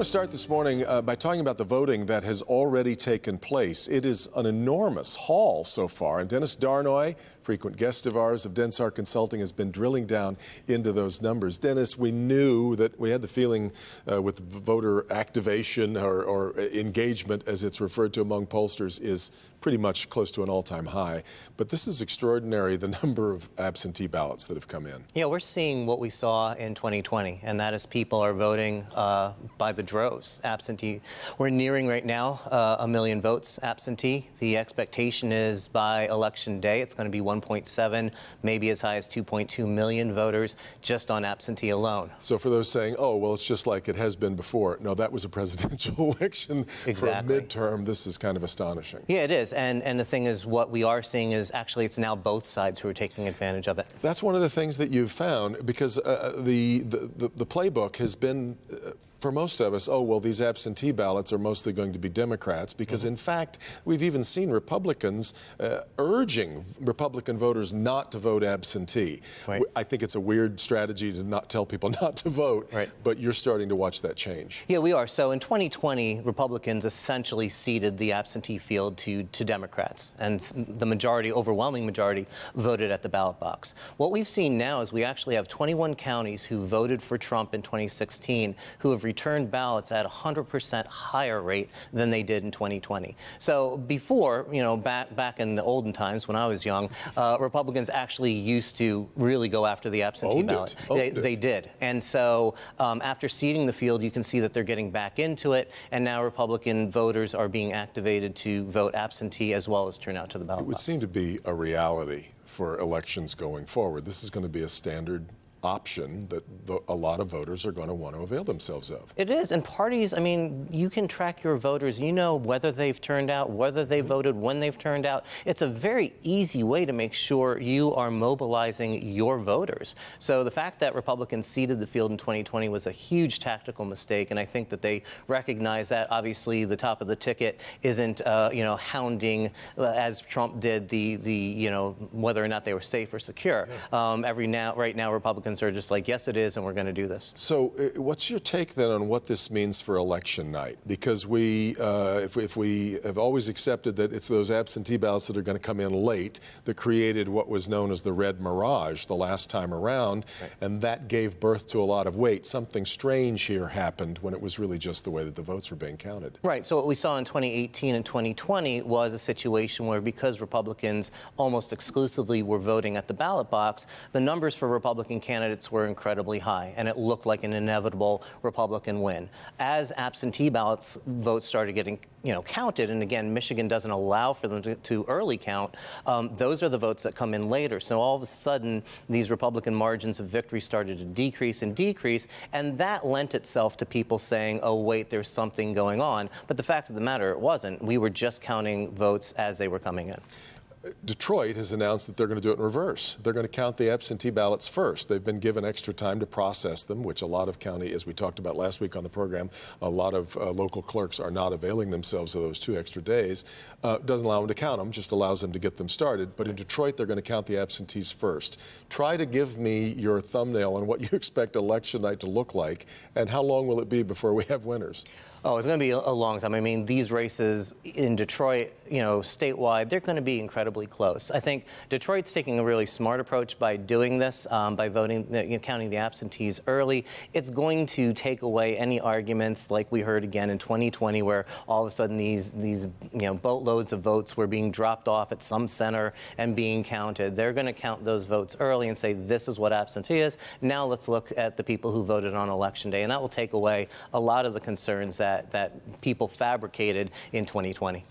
want to start this morning by talking about the voting that has already taken place. It is an enormous haul so far, and Dennis Darnoy, frequent guest of ours of Densar Consulting, has been drilling down into those numbers. Dennis, we knew that we had the feeling with voter activation or engagement, as it's referred to among pollsters, is pretty much close to an all-time high. But this is extraordinary, the number of absentee ballots that have come in. Yeah, we're seeing what we saw in 2020, and that is people are voting by the droves, absentee. We're nearing right now 1 million votes absentee. The expectation is by election day, it's going to be 1.7, maybe as high as 2.2 million voters just on absentee alone. So for those saying, oh, well, it's just like it has been before. No, that was a presidential election. Exactly. For a midterm. This is kind of astonishing. Yeah, it is. And the thing is, what we are seeing is actually it's now both sides who are taking advantage of it. That's one of the things that you've found, because the playbook has been, for most of us, oh, well, these absentee ballots are mostly going to be Democrats, because in fact, we've even seen Republicans urging Republican voters not to vote absentee. Right. I think it's a weird strategy to not tell people not to vote, right. But you're starting to watch that change. Yeah, we are. So in 2020, Republicans essentially ceded the absentee field to Democrats, and the majority, overwhelming majority, voted at the ballot box. What we've seen now is we actually have 21 counties who voted for Trump in 2016 who have returned ballots at a 100% higher rate than they did in 2020. So before, you know, back in the olden times when I was young, Republicans actually used to really go after the absentee ballot. They did. And so after ceding the field, you can see that they're getting back into it, and now Republican voters are being activated to vote absentee as well as turn out to the ballot box. It would seem to be a reality for elections going forward. This is going to be a standard option that a lot of voters are going to want to avail themselves of. It is, and parties, I mean, you can track your voters. You know whether they've turned out, whether they voted, when they've turned out. It's a very easy way to make sure you are mobilizing your voters. So the fact that Republicans ceded the field in 2020 was a huge tactical mistake, and I think that they recognize that. Obviously, the top of the ticket isn't, hounding, as Trump did, the whether or not they were safe or secure. Yeah. Right now, Republicans are just like, yes, it is, and we're going to do this. So what's your take then on what this means for election night? Because we, if we have always accepted that it's those absentee ballots that are going to come in late that created what was known as the red mirage the last time around, right. And that gave birth to a lot of, wait, something strange here happened, when it was really just the way that the votes were being counted. Right. So what we saw in 2018 and 2020 was a situation where, because Republicans almost exclusively were voting at the ballot box, the numbers for Republican candidates were incredibly high, and it looked like an inevitable Republican win. As absentee ballots votes started getting counted, and again, Michigan doesn't allow for them to early count, those are the votes that come in later. So all of a sudden, these Republican margins of victory started to decrease, and that lent itself to people saying, oh, wait, there's something going on. But the fact of the matter, it wasn't. We were just counting votes as they were coming in. Detroit has announced that they're going to do it in reverse. They're going to count the absentee ballots first. They've been given extra time to process them, which a lot of county, as we talked about last week on the program, a lot of local clerks are not availing themselves of those 2 extra days. Doesn't allow them to count them, just allows them to get them started. But in Detroit, they're going to count the absentees first. Try to give me your thumbnail on what you expect election night to look like, and how long will it be before we have winners? Oh, it's going to be a long time. I mean, these races in Detroit, statewide, they're going to be incredibly close. I think Detroit's taking a really smart approach by doing this, by voting, counting the absentees early. It's going to take away any arguments like we heard again in 2020, where all of a sudden these boatloads of votes were being dropped off at some center and being counted. They're going to count those votes early and say, this is what absentee is. Now let's look at the people who voted on election day, and that will take away a lot of the concerns that people fabricated in 2020.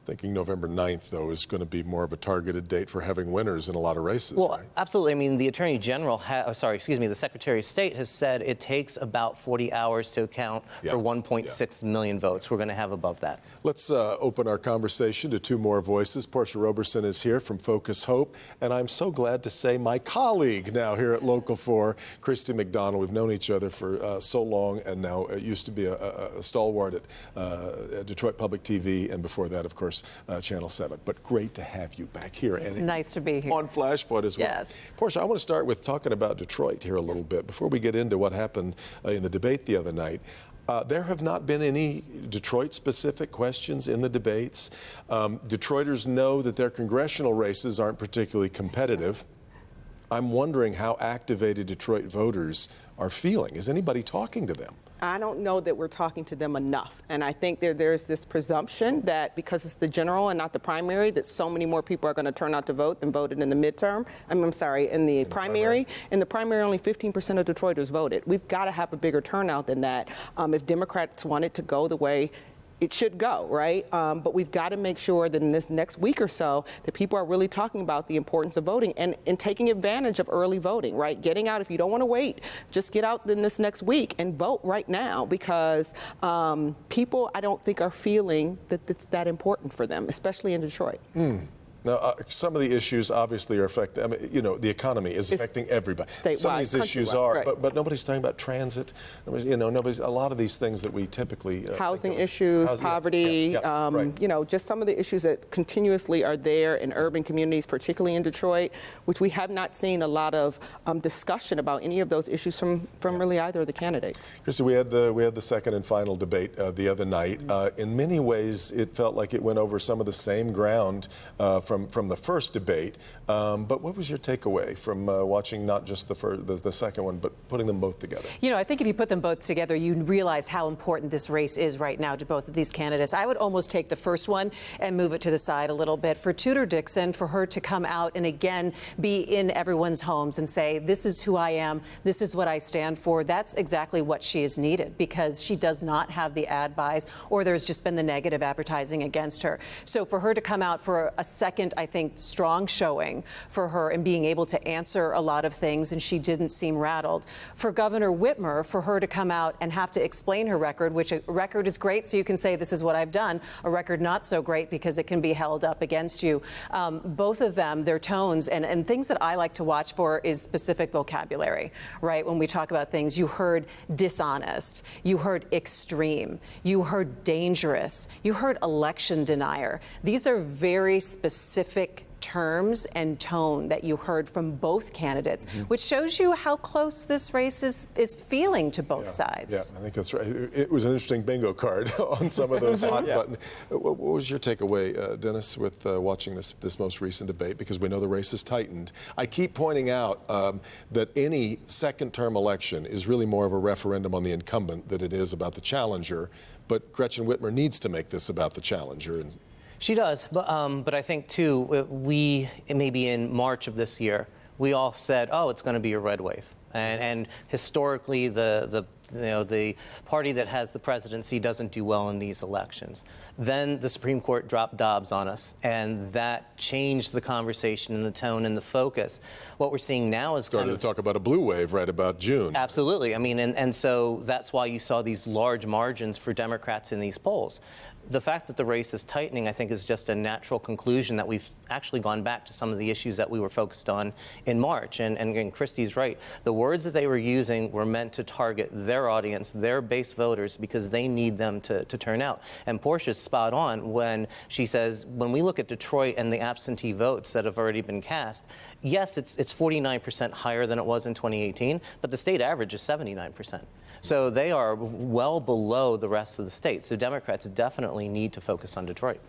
Thinking November 9th, though, is going to be more of a targeted date for having winners in a lot of races. Well, right? Absolutely. I mean, the Attorney General, the Secretary of State has said it takes about 40 hours to account for 1.6 million votes. We're going to have above that. Let's open our conversation to 2 more voices. Portia Roberson is here from Focus Hope, and I'm so glad to say my colleague now here at Local 4, Christy McDonald. We've known each other for so long, and now used to be a stalwart at Detroit Public TV, and before that, of course, Channel 7. But great to have you back here. It's nice to be here. On Flashpoint as well. Yes. Portia, I want to start with talking about Detroit here a little bit. Before we get into what happened in the debate the other night, There have not been any Detroit-specific questions in the debates. Detroiters know that their congressional races aren't particularly competitive. I'm wondering how activated Detroit voters are feeling. Is anybody talking to them? I don't know that we're talking to them enough. And I think there's this presumption that because it's the general and not the primary, that so many more people are going to turn out to vote than voted in the midterm. I'm sorry, in the primary. In the primary, only 15% of Detroiters voted. We've got to have a bigger turnout than that if Democrats want it to go the way it should go, right? But we've got to make sure that in this next week or so that people are really talking about the importance of voting and taking advantage of early voting, right? Getting out, if you don't want to wait, just get out in this next week and vote right now, because people, I don't think, are feeling that it's that important for them, especially in Detroit. Now, some of the issues obviously are affecting, I mean, you know, the economy is affecting everybody. Statewide, some of these issues are, right. but nobody's talking about transit. You know, a lot of these things that we typically housing issues, poverty, right. you know, just some of the issues that continuously are there in urban communities, particularly in Detroit, which we have not seen a lot of discussion about any of those issues from really either of the candidates. Christy, we had the second and final debate the other night. In many ways, it felt like it went over some of the same ground from the first debate. But what was your takeaway from watching not just the second one, but putting them both together? You know, I think if you put them both together, you realize how important this race is right now to both of these candidates. I would almost take the first one and move it to the side a little bit. For Tudor Dixon, for her to come out and again be in everyone's homes and say, this is who I am, this is what I stand for, that's exactly what she is needed, because she does not have the ad buys, or there's just been the negative advertising against her. So for her to come out for a second, I think, strong showing for her and being able to answer a lot of things, and she didn't seem rattled. For Governor Whitmer, for her to come out and have to explain her record, which a record is great, so you can say this is what I've done. A record not so great because it can be held up against you. Both of them, their tones and things that I like to watch for is specific vocabulary, right? When we talk about things, you heard dishonest, you heard extreme, you heard dangerous, you heard election denier. These are very specific terms and tone that you heard from both candidates, which shows you how close this race is feeling to both sides. Yeah, I think that's right. It was an interesting bingo card on some of those hot buttons. What was your takeaway, Dennis, with watching this most recent debate? Because we know the race is tightened. I keep pointing out that any second-term election is really more of a referendum on the incumbent than it is about the challenger. But Gretchen Whitmer needs to make this about the challenger. She does, but I think, too, maybe in March of this year, we all said, oh, it's going to be a red wave. And historically, the party that has the presidency doesn't do well in these elections. Then the Supreme Court dropped Dobbs on us, and that changed the conversation and the tone and the focus. What we're seeing now is started to talk about a blue wave right about June. Absolutely. I mean, and so that's why you saw these large margins for Democrats in these polls. The fact that the race is tightening, I think, is just a natural conclusion that we've actually gone back to some of the issues that we were focused on in March. And Christy's right. The words that they were using were meant to target their audience, their base voters, because they need them to turn out. And Portia's spot on when she says, when we look at Detroit and the absentee votes that have already been cast, yes, it's 49% higher than it was in 2018, but the state average is 79%. So they are well below the rest of the state. So Democrats definitely need to focus on Detroit.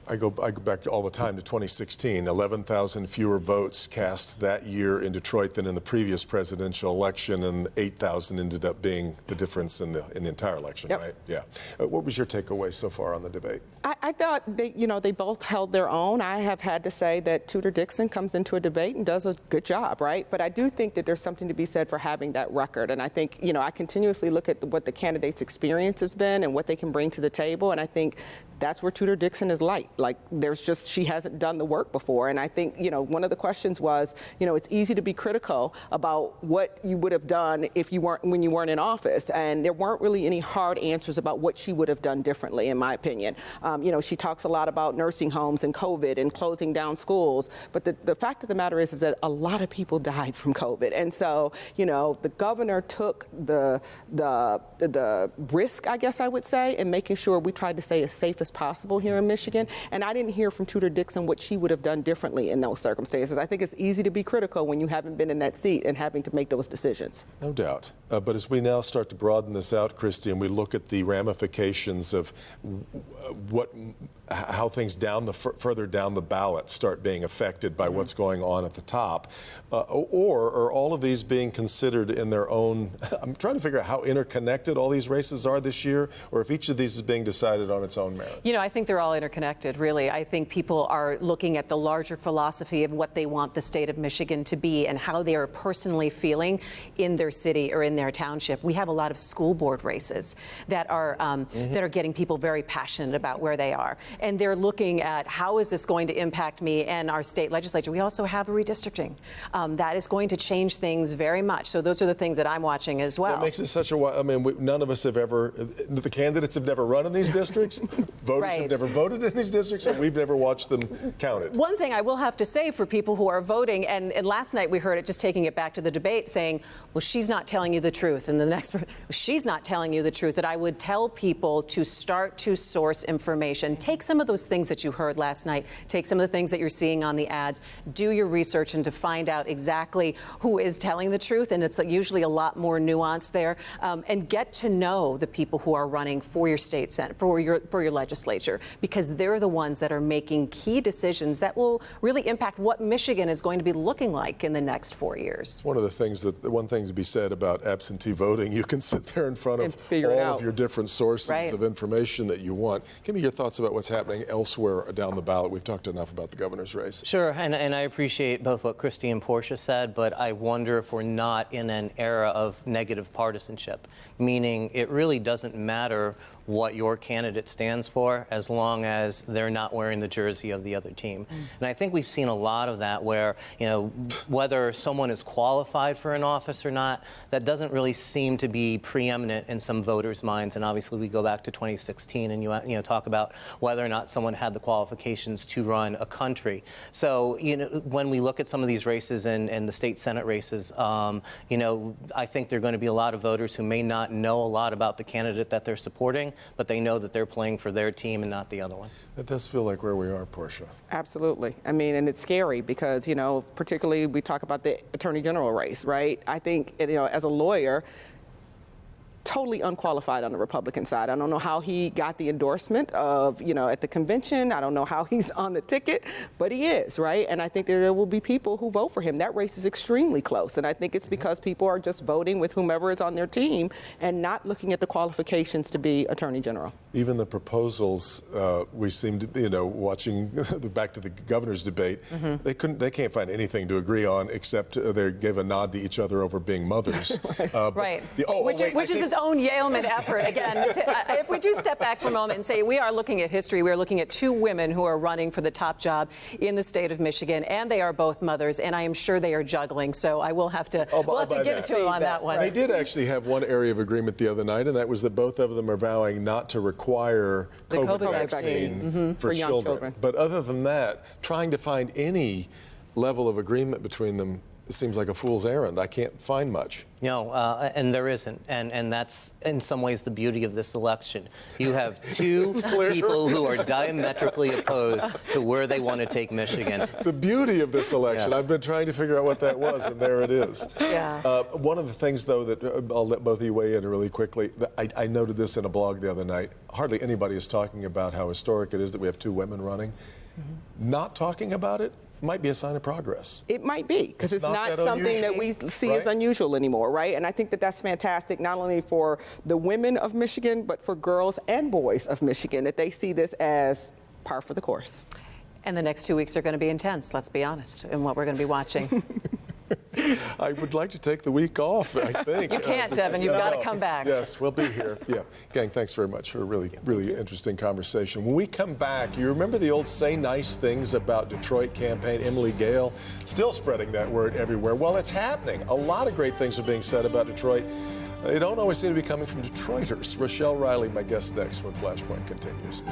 I go back all the time to 2016. 11,000 fewer votes cast that year in Detroit than in the previous presidential election, and 8,000 ended up being the difference in the entire election, right? Yeah. What was your takeaway so far on the debate? I thought they both held their own. I have had to say that Tudor Dixon comes into a debate and does a good job, right? But I do think that there's something to be said for having that record. And I think, I continuously look at what the candidate's experience has been and what they can bring to the table. And I think that's where Tudor Dixon is light. Like, she hasn't done the work before. And I think, one of the questions was, it's easy to be critical about what you would have done when you weren't in office. And there weren't really any hard answers about what she would have done differently, in my opinion. She talks a lot about nursing homes and COVID and closing down schools. But the fact of the matter is that a lot of people died from COVID. And so, the governor took the risk, I guess I would say, in making sure we tried to stay as safe as possible here in Michigan. And I didn't hear from Tudor Dixon what she would have done differently in those circumstances. I think it's easy to be critical when you haven't been in that seat and having to make those decisions. No doubt. But as we now start to broaden this out, Christy, and we look at the ramifications of how things further down the ballot start being affected by what's going on at the top, or are all of these being considered in their own? I'm trying to figure out how interconnected all these races are this year, or if each of these is being decided on its own merit. You know, I think they're all interconnected, really. I think people are looking at the larger philosophy of what they want the state of Michigan to be and how they are personally feeling in their city or in their township. We have a lot of school board races that are getting people very passionate about where they are. And they're looking at how is this going to impact me and our state legislature. We also have redistricting. That is going to change things very much. So those are the things that I'm watching as well. It makes it such a, I mean, none of us have ever, the candidates have never run in these districts, voters have never voted in these districts, and we've never watched them counted. One thing I will have to say for people who are voting, and last night we heard it, just taking it back to the debate, saying, well, she's not telling you the truth. And the next, she's not telling you the truth, that I would tell people to start to source information. Take some of those things that you heard last night, take some of the things that you're seeing on the ads, do your research and to find out exactly who is telling the truth, and it's usually a lot more nuanced there, and get to know the people who are running for your state senate, for your legislature, because they're the ones that are making key decisions that will really impact what Michigan is going to be looking like in the next 4 years. One thing to be said about absentee voting, you can sit there in front of all of your different sources of information that you want. Give me your thoughts about what's happening elsewhere down the ballot. We've talked enough about the governor's race. Sure, and I appreciate both what Christy and Portia said, but I wonder if we're not in an era of negative partisanship, meaning it really doesn't matter what your candidate stands for as long as they're not wearing the jersey of the other team. And I think we've seen a lot of that where, you know, whether someone is qualified for an office or not, that doesn't really seem to be preeminent in some voters' minds. And obviously we go back to 2016 and you talk about whether or not someone had the qualifications to run a country. So, you know, when we look at some of these races and the state senate races, you know, I think there are going to be a lot of voters who may not know a lot about the candidate that they're supporting, but they know that they're playing for their team and not the other one. That does feel like where we are, Portia. Absolutely. I mean, and it's scary because, you know, particularly we talk about the attorney general race, right? I think, you know, as a lawyer, totally unqualified on the Republican side. I don't know how he got the endorsement of, you know, at the convention. I don't know how he's on the ticket, but he is, right? And I think there will be people who vote for him. That race is extremely close. And I think it's because people are just voting with whomever is on their team and not looking at the qualifications to be attorney general. Even the proposals, we seem to, you know, watching back to the governor's debate, they can't find anything to agree on except they gave a nod to each other over being mothers. Right. Which is its own yeoman effort. Again, if we do step back for a moment and say we are looking at history, we are looking at two women who are running for the top job in the state of Michigan, and they are both mothers, and I am sure they are juggling. So I will have to, we'll have to give it to them on that one. They did actually have one area of agreement the other night, and that was that both of them are vowing not to require the COVID vaccine for children. But other than that, trying to find any level of agreement between them, it seems like a fool's errand. I can't find much. No, and there isn't. And that's, in some ways, the beauty of this election. You have two people who are diametrically opposed to where they want to take Michigan. The beauty of this election. I've been trying to figure out what that was, and there it is. Yeah. One of the things, though, that I'll let both of you weigh in really quickly, I noted this in a blog the other night. Hardly anybody is talking about how historic it is that we have two women running. Not talking about it might be a sign of progress. It might be, because it's not something that we see as unusual anymore, right? And I think that that's fantastic, not only for the women of Michigan, but for girls and boys of Michigan, that they see this as par for the course. And the next 2 weeks are going to be intense, let's be honest, in what we're going to be watching. I would like to take the week off, I think. You can't, Devin. You've got to come back. Yes, we'll be here. Yeah. Gang, thanks very much for a really, really interesting conversation. When we come back, you remember the old Say Nice Things About Detroit campaign? Emily Gale still spreading that word everywhere. Well, it's happening. A lot of great things are being said about Detroit. They don't always seem to be coming from Detroiters. Rochelle Riley, my guest next when Flashpoint continues.